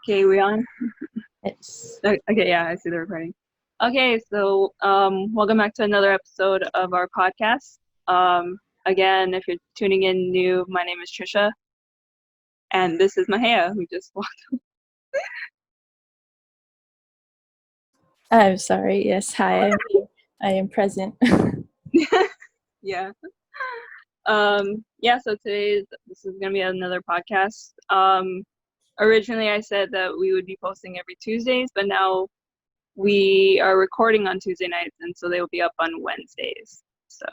Okay, we on? It's Okay, yeah, I see the recording. Okay, so welcome back to another episode of our podcast. Again, if you're tuning in new, my name is Trisha, and this is Mahea, who just walked. I'm sorry. Yes, hi. I am present. Yeah. Yeah. So this is gonna be another podcast. Originally I said that we would be posting every Tuesdays, but now we are recording on Tuesday nights, and so they will be up on Wednesdays. So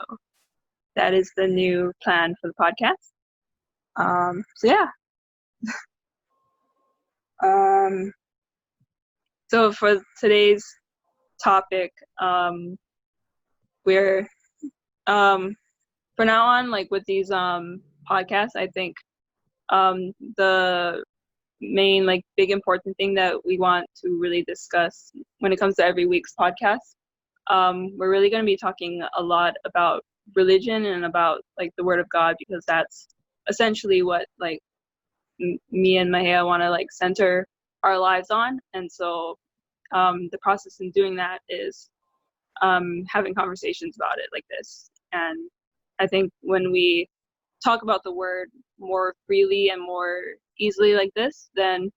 that is the new plan for the podcast. So yeah. Um, so for today's topic, we're for now on, like with these podcasts, I think the main like big important thing that we want to really discuss when it comes to every week's podcast, we're really going to be talking a lot about religion and about like the Word of God, because that's essentially what like me and Mahea want to like center our lives on. And so the process in doing that is having conversations about it like this. And I think when we talk about the word more freely and more easily like this, then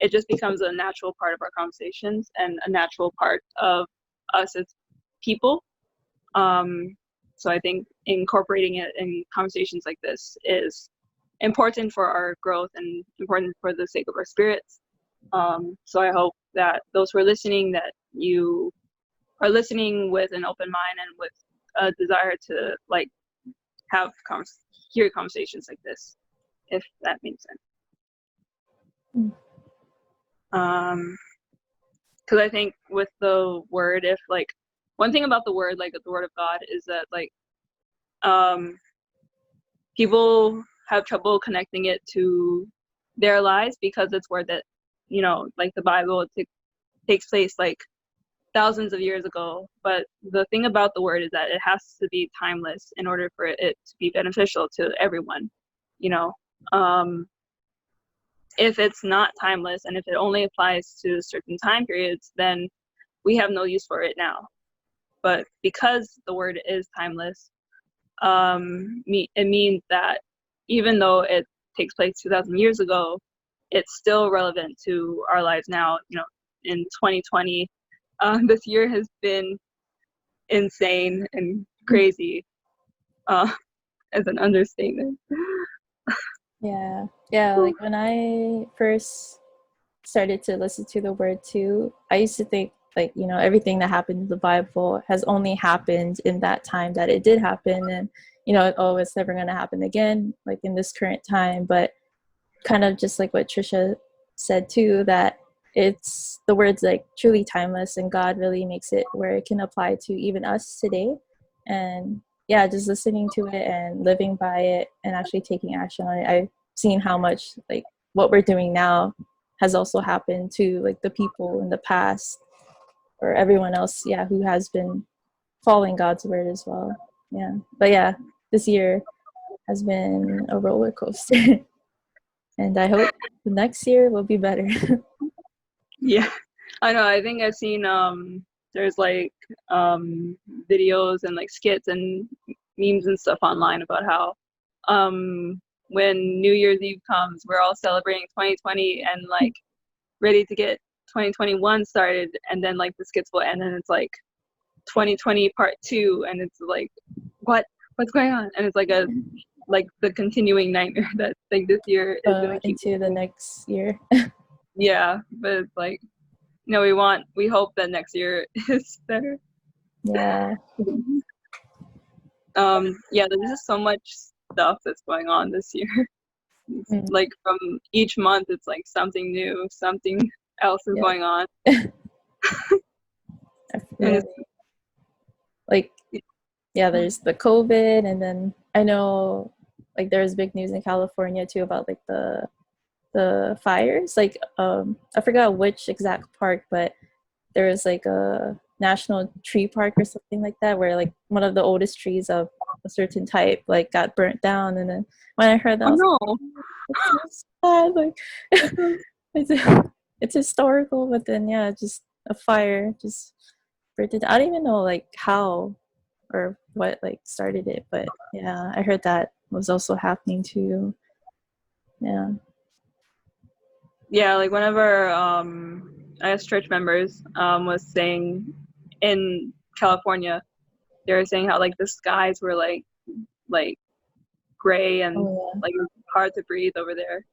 it just becomes a natural part of our conversations and a natural part of us as people. So I think incorporating it in conversations like this is important for our growth and important for the sake of our spirits. So I hope that those who are listening, that you are listening with an open mind and with a desire to like have hear conversations like this, if that makes sense. Because I think with the word, if like one thing about the word, like the Word of God, is that like people have trouble connecting it to their lives because it's word that, you know, like the Bible takes place like thousands of years ago. But the thing about the word is that it has to be timeless in order for it to be beneficial to everyone, you know. If it's not timeless and if it only applies to certain time periods, then we have no use for it now. But because the word is timeless, it means that even though it takes place 2,000 years ago, it's still relevant to our lives now. You know, in 2020, this year has been insane and crazy, as an understatement. Yeah. Like when I first started to listen to the word too, I used to think like, everything that happened in the Bible has only happened in that time that it did happen. And, it's never going to happen again, like in this current time. But kind of just like what Trisha said too, that it's the word's like truly timeless, and God really makes it where it can apply to even us today. And yeah, just listening to it and living by it and actually taking action on it, I've seen how much like what we're doing now has also happened to like the people in the past, or everyone else, who has been following God's word as well. But this year has been a roller coaster. And I hope the next year will be better. Yeah, I know. I think I've seen there's like videos and like skits and memes and stuff online about how when New Year's Eve comes, we're all celebrating 2020 and like ready to get 2021 started, and then like the skits will end and it's like 2020 part 2, and it's like what's going on, and it's like a like the continuing nightmare that like this year is gonna keep into the next year. Yeah, but it's like, we hope that next year is better. Yeah. Yeah, there's just so much stuff that's going on this year. Like from each month, it's like something new, something else is going on. Yeah. Like, there's the COVID, and then I know like there's big news in California too about like the fires. Like I forgot which exact park, but there was like a national tree park or something like that, where like one of the oldest trees of a certain type like got burnt down. And then when I heard that, I was like, it's so sad. Like it's historical, but then yeah, just a fire just burnt it. I don't even know like how or what like started it, but yeah, I heard that was also happening too. Yeah. Yeah, like one of our I guess church members was saying in California, they were saying how like the skies were like gray and Oh yeah. like it was hard to breathe over there.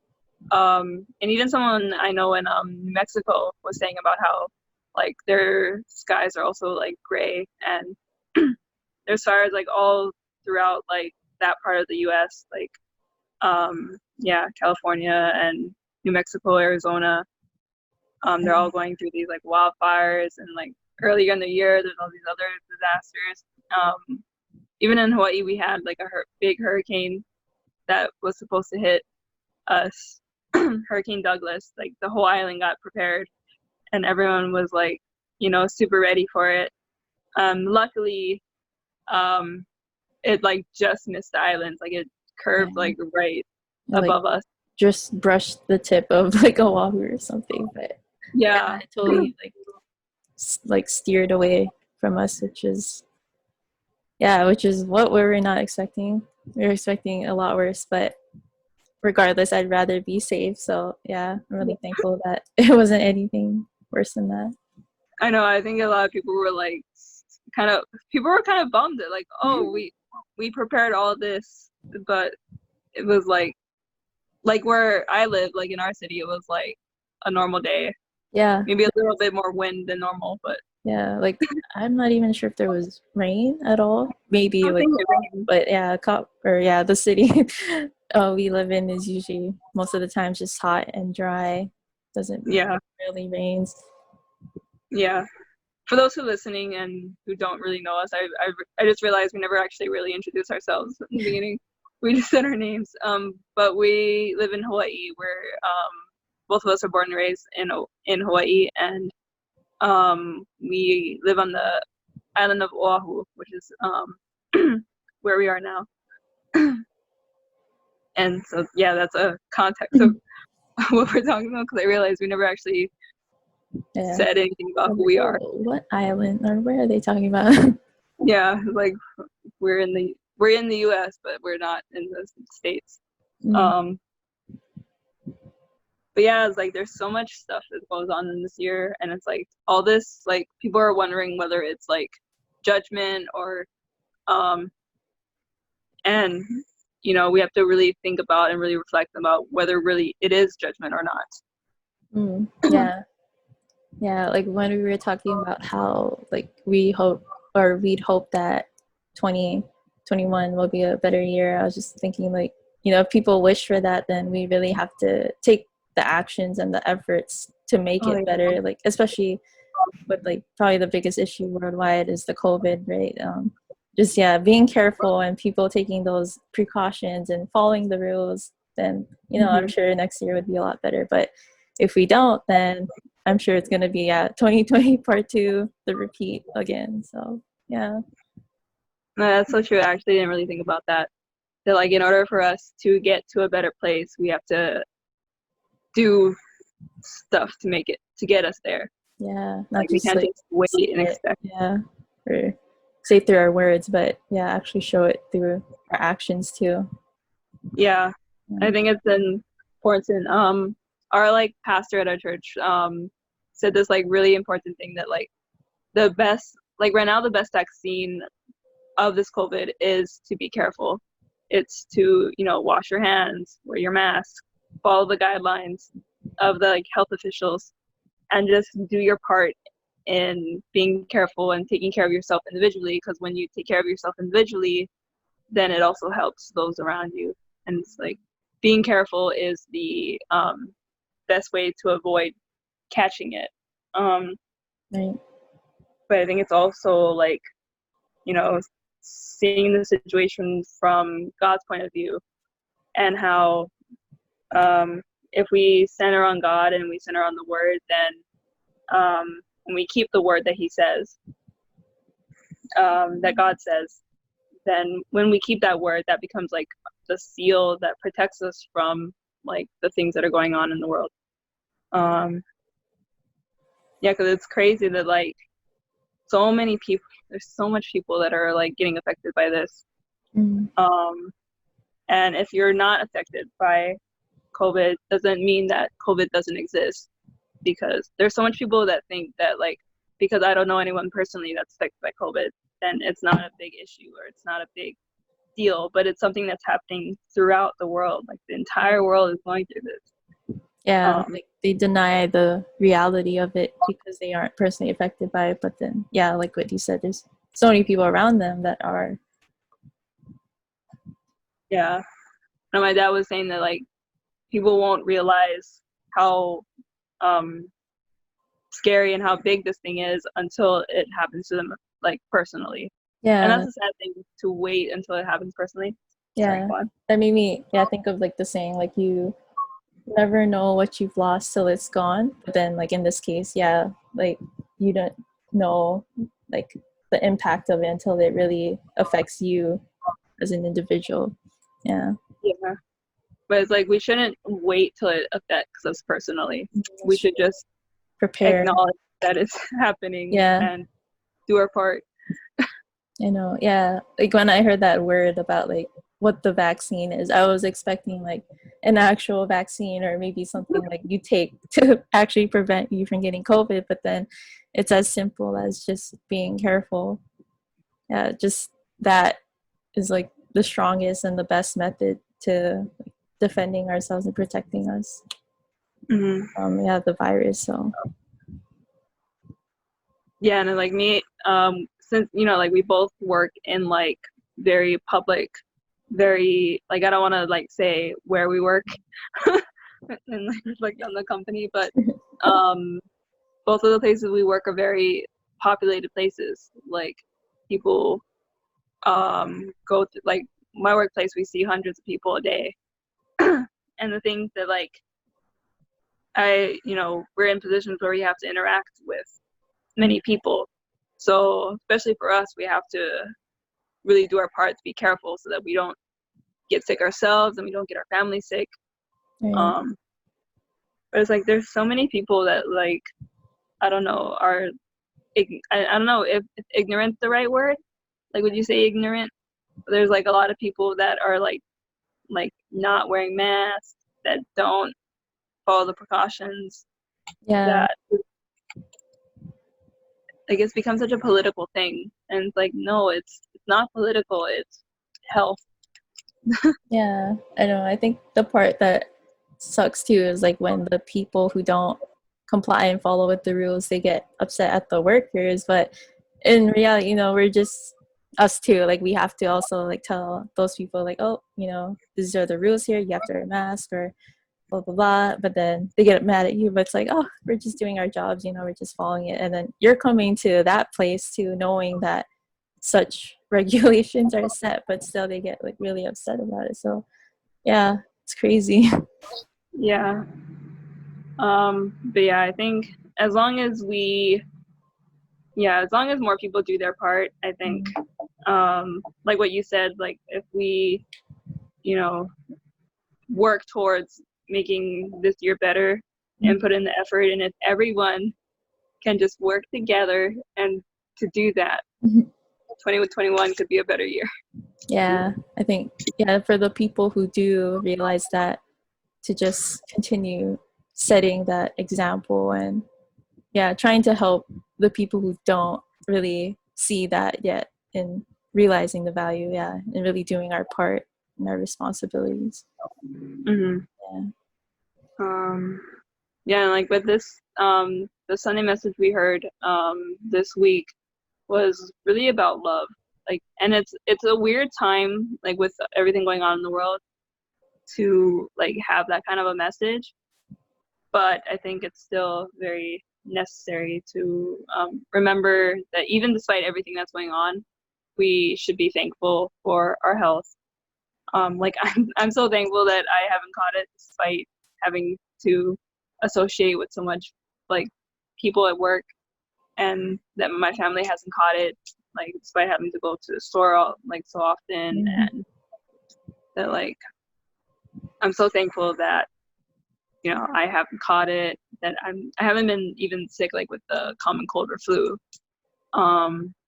And even someone I know in New Mexico was saying about how like their skies are also like gray, and there's fires like all throughout like that part of the US, like yeah, California and New Mexico, Arizona. They're all going through these like wildfires, and like earlier in the year there's all these other disasters. Even in Hawaii we had like a big hurricane that was supposed to hit us. Hurricane Douglas, like the whole island got prepared and everyone was like, you know, super ready for it. Luckily, it like just missed the islands, like it Yeah. curved like right Like above us. just brushed the tip of like a Wahoo or something, but yeah, Yeah, it totally like steered away from us, which is what we were not expecting. We were expecting a lot worse, but regardless, I'd rather be safe. So yeah, I'm really thankful that it wasn't anything worse than that. I know. I think a lot of people were like, people were kind of bummed that like, oh, we prepared all this, but it was like where I live, like in our city, it was like a normal day. Yeah, Maybe a little bit more wind than normal, but yeah. Like I'm not even sure if there was rain at all. I Maybe don't like, think it rained. but yeah, the city we live in is usually most of the time just hot and dry. Doesn't Yeah, really rains. yeah. For those who are listening and who don't really know us, I just realized we never actually really introduced ourselves in the beginning. We just said our names. But we live in Hawaii. We're both of us are born and raised in Hawaii, and we live on the island of Oahu, which is where we are now. And so yeah, that's a context of what we're talking about, because I realized we never actually Yeah. said anything about I'm who like, we are. what island or where are they talking about? Yeah, like we're in the US, but we're not in the States. Mm. Um, but yeah, it's like there's so much stuff that goes on in this year, and it's like all this, like people are wondering whether it's like judgment or um and you know, we have to really think about and really reflect about whether really it is judgment or not. Mm. Yeah. Yeah, like when we were talking about how like we'd hope that 2021 will be a better year, I was just thinking like, if people wish for that, then we really have to take the actions and the efforts to make Oh, it yeah. better, like especially with like probably the biggest issue worldwide is the COVID, right? Just yeah, being careful and people taking those precautions and following the rules, then I'm Mm-hmm. sure next year would be a lot better. But if we don't, then I'm sure it's gonna be 2020 part two, the repeat again. So yeah. No, that's so true. I actually didn't really think about that. That like in order for us to get to a better place, we have to do stuff to get us there. Yeah, not Like we just can't like just wait say and it, expect. yeah, or say through our words, but yeah, actually show it through our actions too. Yeah, Yeah. I think it's important. Our like pastor at our church said this like really important thing, that like the best, like right now the best vaccine of this COVID is to be careful. It's to, wash your hands, wear your mask, follow the guidelines of the like health officials, and just do your part in being careful and taking care of yourself individually, because when you take care of yourself individually, then it also helps those around you. And it's like being careful is the best way to avoid catching it. Right. But I think it's also like, seeing the situation from God's point of view, and how if we center on God and we center on the Word, then and we keep the word that He says, that God says, then when we keep that word, that becomes like the seal that protects us from like the things that are going on in the world. Yeah, because it's crazy that like so many people, there's so much people that are like getting affected by this. Mm. And if you're not affected by COVID, doesn't mean that COVID doesn't exist, because there's so much people that think that like because I don't know anyone personally that's affected by COVID, then it's not a big issue or it's not a big deal, but it's something that's happening throughout the world. Like the entire world is going through this. Yeah, like they deny the reality of it because they aren't personally affected by it. But then, yeah, like what you said, there's so many people around them that are. Yeah. And my dad was saying that like people won't realize how scary and how big this thing is until it happens to them like personally. And Yeah, that's a sad thing, to wait until it happens personally. Sorry, yeah. go on. That made me, yeah, think of like the saying, like you never know what you've lost till it's gone. But then, like in this case, yeah, like you don't know like the impact of it until it really affects you as an individual. Yeah. Yeah. But it's like we shouldn't wait till it affects us personally. We should just Prepare. acknowledge that it's happening Yeah, and do our part. I know. Yeah. Like when I heard that word about like what the vaccine is, I was expecting like an actual vaccine or maybe something like you take to actually prevent you from getting COVID, but then it's as simple as just being careful. Yeah, just that is like the strongest and the best method to like, defending ourselves and protecting us. Yeah, the virus. So Yeah, and then, like me, since like we both work in like very public, very like I don't want to like say where we work and like reflect on the company, but um, both of the places we work are very populated places. Like people go to like my workplace, we see hundreds of people a day, and the things that like we're in positions where we have to interact with many people. So especially for us, we have to really do our part to be careful so that we don't get sick ourselves and we don't get our family sick. yeah, But it's like there's so many people that like I don't know are I don't know if ignorant's the right word. Like would you say ignorant? There's like a lot of people that are like not wearing masks, that don't follow the precautions, yeah, that like it's become such a political thing, and it's like no, it's not political, it's health. yeah. I know. I think the part that sucks too is like when the people who don't comply and follow with the rules, they get upset at the workers. But in reality, we're just us too. Like we have to also like tell those people like, oh, these are the rules here. You have to wear a mask or blah blah blah. But then they get mad at you. But it's like, oh, we're just doing our jobs. We're just following it. And then you're coming to that place too, knowing that such regulations are set, but still they get like really upset about it. So yeah, it's crazy. Yeah. But yeah, I think as long as as long as more people do their part, I think, like what you said, like if we, work towards making this year better and put in the effort, and if everyone can just work together and to do that, 2021 could be a better year. Yeah, I think, yeah, for the people who do realize that, to just continue setting that example and, yeah, trying to help the people who don't really see that yet and realizing the value, yeah, and really doing our part and our responsibilities. Mm-hmm. Yeah. Yeah, and like with this, the Sunday message we heard this week was really about love. Like, and it's a weird time, like with everything going on in the world, to like have that kind of a message. But I think it's still very necessary to remember that even despite everything that's going on, we should be thankful for our health. Like I'm so thankful that I haven't caught it despite having to associate with so much like people at work, and that my family hasn't caught it, like despite having to go to the store like so often, Mhm. and that like I'm so thankful that I haven't caught it, that I haven't been even sick like with the common cold or flu,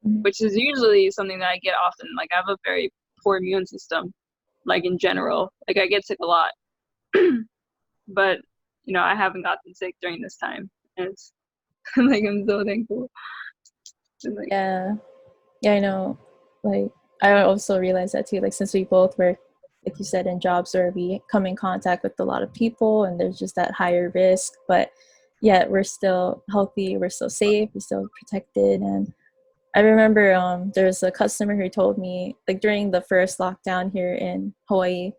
which is usually something that I get often. Like, I have a very poor immune system, like in general. Like, I get sick a lot, but I haven't gotten sick during this time, and it's like I'm so thankful. And, like, Yeah, I know. Like, I also realized that too. Like, since we both work, like you said, in jobs where we come in contact with a lot of people, and there's just that higher risk, but yet we're still healthy, we're still safe, we're still protected. And I remember there's a customer who told me, like, during the first lockdown here in Hawaii,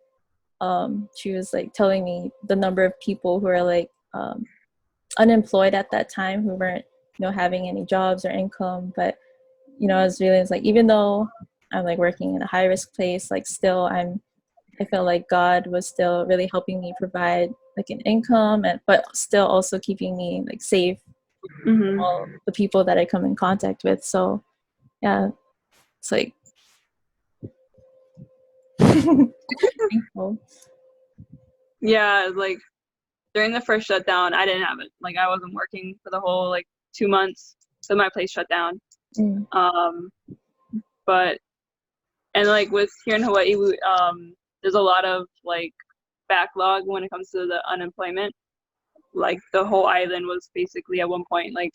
she was like telling me the number of people who are like unemployed at that time, who weren't having any jobs or income. But I was realizing, like, even though I'm like working in a high risk place, like, still I feel like God was still really helping me provide like an income, and but still also keeping me like safe from all the people that I come in contact with. So yeah, it's like thankful. yeah, like during the first shutdown, I didn't have it. Like, I wasn't working for the whole like 2 months, so my place shut down. But and like with here in Hawaii, there's a lot of like backlog when it comes to the unemployment. Like, the whole island was basically at one point like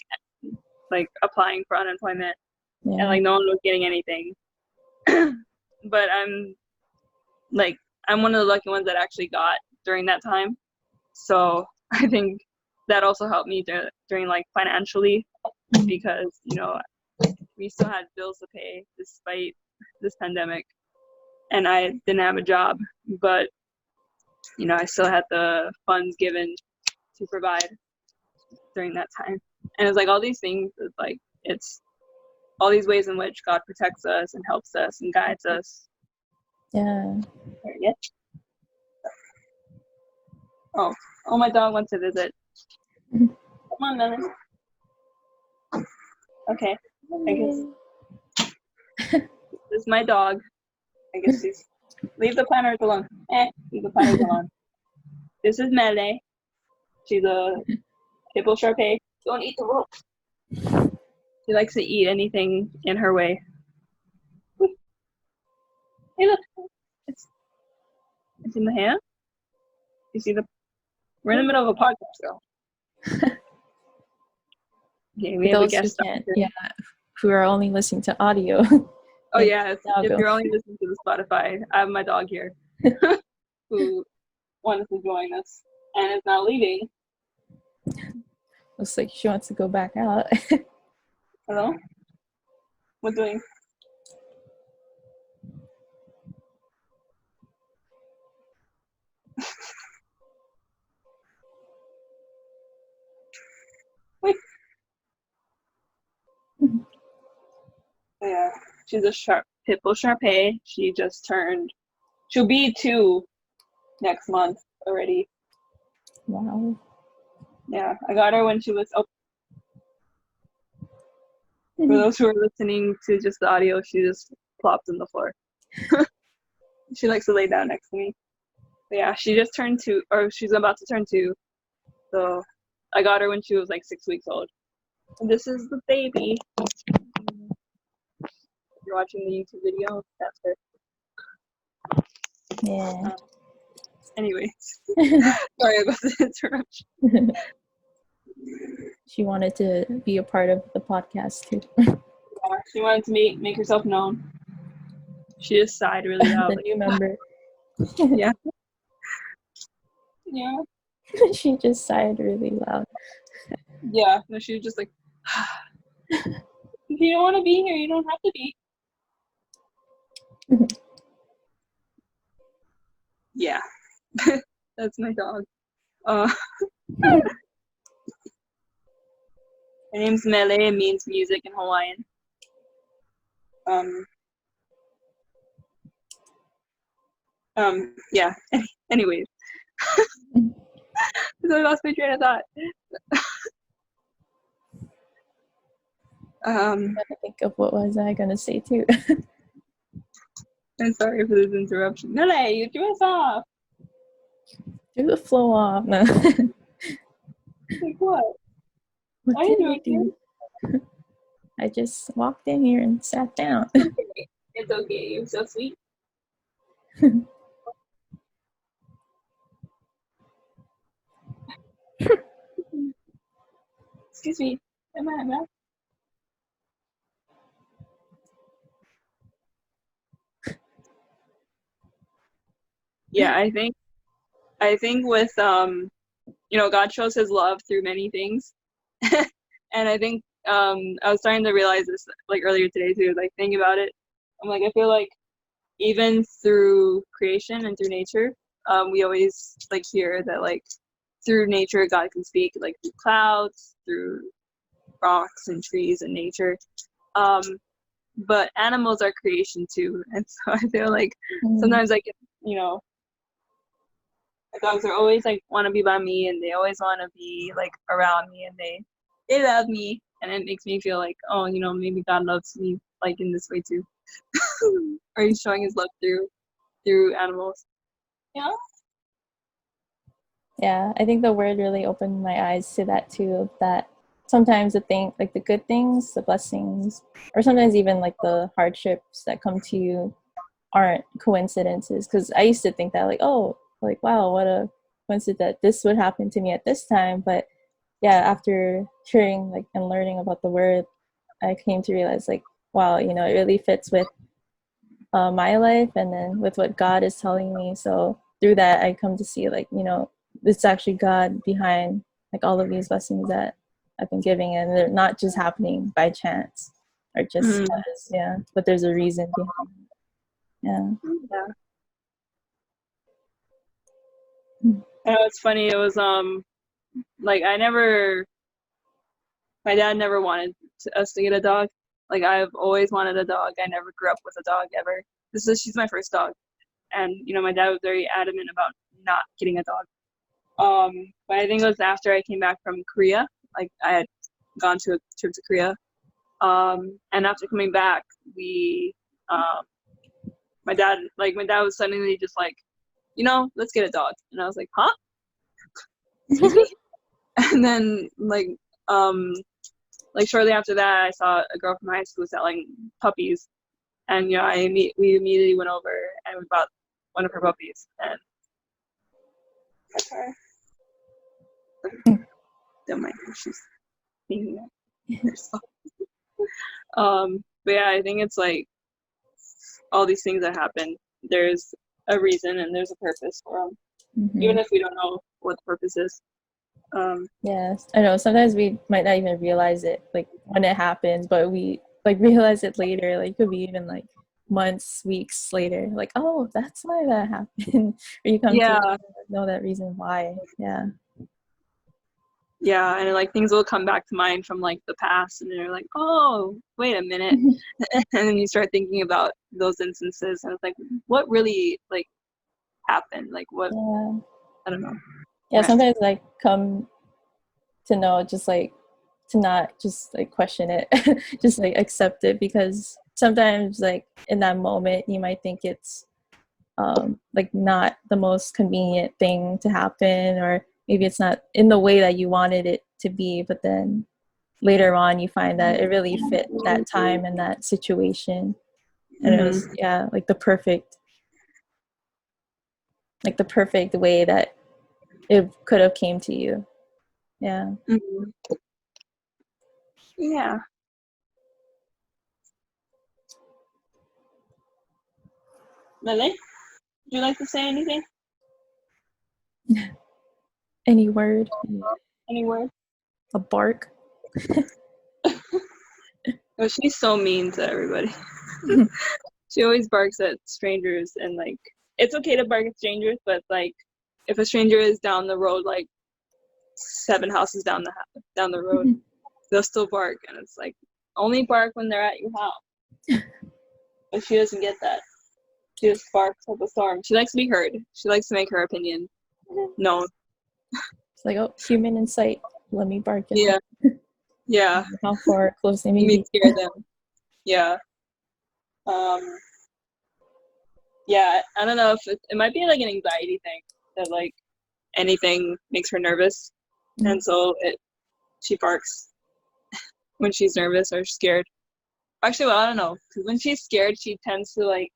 applying for unemployment, and like no one was getting anything. But I'm one of the lucky ones that actually got during that time. So I think that also helped me during like financially, because we still had bills to pay despite this pandemic, and I didn't have a job, but I still had the funds given to provide during that time. And it's like all these things, it's all these ways in which God protects us and helps us and guides us. Yeah. Oh, my dog wants to visit. Come on, Melon. Okay, I guess this is my dog. I guess she's leave the planters alone. Leave the planters alone. This is Mele. She's a hippo sharpei. Don't eat the rope. She likes to eat anything in her way. Hey, look. It's in the hand. You see we're in the middle of a podcast, girl. Okay, we have a guest. Who are only listening to audio. Oh yeah, if you're only listening to the Spotify, I have my dog here who wanted to join us and is now leaving. Looks like she wants to go back out. Hello? What doing? Wait. Yeah, she's a hippo sharpei. She'll be 2 next month already. Wow. Yeah, I got her when she was for those who are listening to just the audio, she just plopped on the floor. She likes to lay down next to me. But yeah, she just turned 2, or she's about to turn 2. So I got her when she was like 6 weeks old. And this is the baby. If you're watching the YouTube video, that's her. Yeah. Anyways, sorry about the interruption. She wanted to be a part of the podcast too. Yeah, she wanted to make herself known. She just sighed really loud. The new member. Yeah. Yeah. She just sighed really loud. Yeah. No, she was just like, if you don't want to be here, you don't have to be. Yeah. That's my dog. Her name's Mele. It means music in Hawaiian. Yeah. Anyways. So I lost my train of thought. I'm trying to think of what was I gonna say too. I'm sorry for this interruption. Mele, you threw us off. Do the flow off. No. Like what? What Why are you did I doing here? do? I just walked in here and sat down. It's okay. It's okay. You're so sweet. Excuse me. Am I? Yeah, I think with God shows his love through many things. And I think I was starting to realize this like earlier today too, like thinking about it. I'm like I feel like even through creation and through nature, we always like hear that like through nature God can speak, like through clouds, through rocks and trees and nature. Um, but animals are creation too, and so I feel like sometimes I get, my dogs are always like want to be by me, and they always want to be like around me, and they love me, and it makes me feel like, oh, maybe God loves me like in this way too, or He's showing His love through animals. Yeah. Yeah, I think the word really opened my eyes to that too, of that sometimes the thing, like the good things, the blessings, or sometimes even like the hardships that come to you aren't coincidences. Because I used to think that like, oh, like wow, what a coincidence that this would happen to me at this time. But yeah, after hearing like and learning about the word, I came to realize like, wow, it really fits with my life and then with what God is telling me. So through that, I come to see like, it's actually God behind like all of these blessings that I've been giving, and they're not just happening by chance or just Mm-hmm. because, yeah, but there's a reason behind it. Yeah. Yeah. I know it's funny. It was like my dad never wanted us to get a dog. Like I've always wanted a dog. I never grew up with a dog ever. She's my first dog, and my dad was very adamant about not getting a dog. But I think it was after I came back from Korea. Like I had gone to a trip to Korea. And after coming back, we my dad was suddenly just like, let's get a dog. And I was like, huh? Excuse me? And then like shortly after that, I saw a girl from high school selling puppies, and we immediately went over and we bought one of her puppies. And don't mind her, she's thinking herself. But yeah, I think it's like all these things that happen. There's a reason and there's a purpose for them, even if we don't know what the purpose is. Yes, I know. Sometimes we might not even realize it, like when it happens, but we like realize it later. Like could be even like months, weeks later. Like, oh, that's why that happened. Or you come to Yeah, know that reason why. Yeah. yeah, and like things will come back to mind from like the past, and you're like, oh, wait a minute, and then you start thinking about those instances, and it's like, what really like happened? Like what? Yeah. I don't know. Yeah. Sometimes like come to know, just like to not just like question it, just like accept it, because sometimes like in that moment you might think it's like not the most convenient thing to happen, or maybe it's not in the way that you wanted it to be, but then later on you find that it really fit that time and that situation, and it was yeah like the perfect way that it could have came to you. Yeah. Mm-hmm. Yeah. Lily, would you like to say anything? Any word? Any words? A bark? Oh, she's so mean to everybody. She always barks at strangers, and like it's okay to bark at strangers, but like if a stranger is down the road, like 7 houses down the road, they'll still bark, and it's like only bark when they're at your house. But she doesn't get that. She just barks up a storm. She likes to be heard. She likes to make her opinion known. It's like, oh, human in sight. Let me bark at Yeah, them. yeah. How far close they may Me be. scare them. Yeah. Um. Yeah. I don't know if it might be like an anxiety thing that like anything makes her nervous. and so she barks when she's nervous or scared. Actually, well, I don't know, because when she's scared, she tends to like,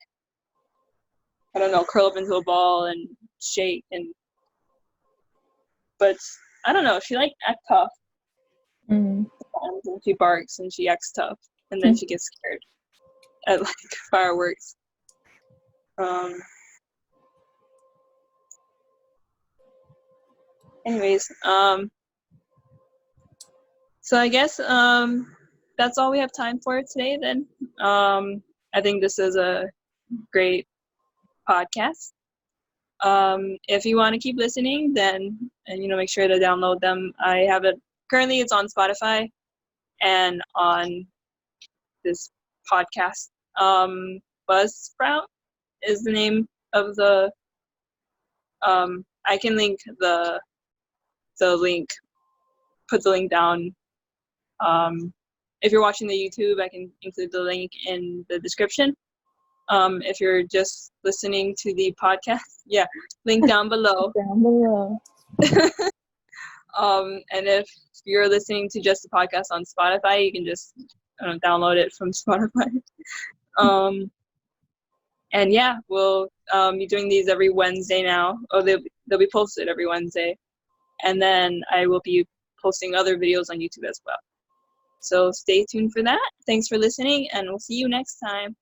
I don't know, curl up into a ball and shake, but I don't know, she like acts tough. Mm. And she barks and she acts tough, and then she gets scared at like fireworks. Anyways, so I guess that's all we have time for today then. I think this is a great podcast. If you want to keep listening, then and make sure to download them. I have it currently. It's on Spotify and on this podcast. Buzzsprout is the name of the. I can link the link. Put the link down. If you're watching the YouTube, I can include the link in the description. If you're just listening to the podcast, yeah, link down below. Down below. And if you're listening to just the podcast on Spotify, you can just download it from Spotify. And yeah, we'll be doing these every Wednesday now. Oh, they'll be posted every Wednesday. And then I will be posting other videos on YouTube as well. So stay tuned for that. Thanks for listening, and we'll see you next time.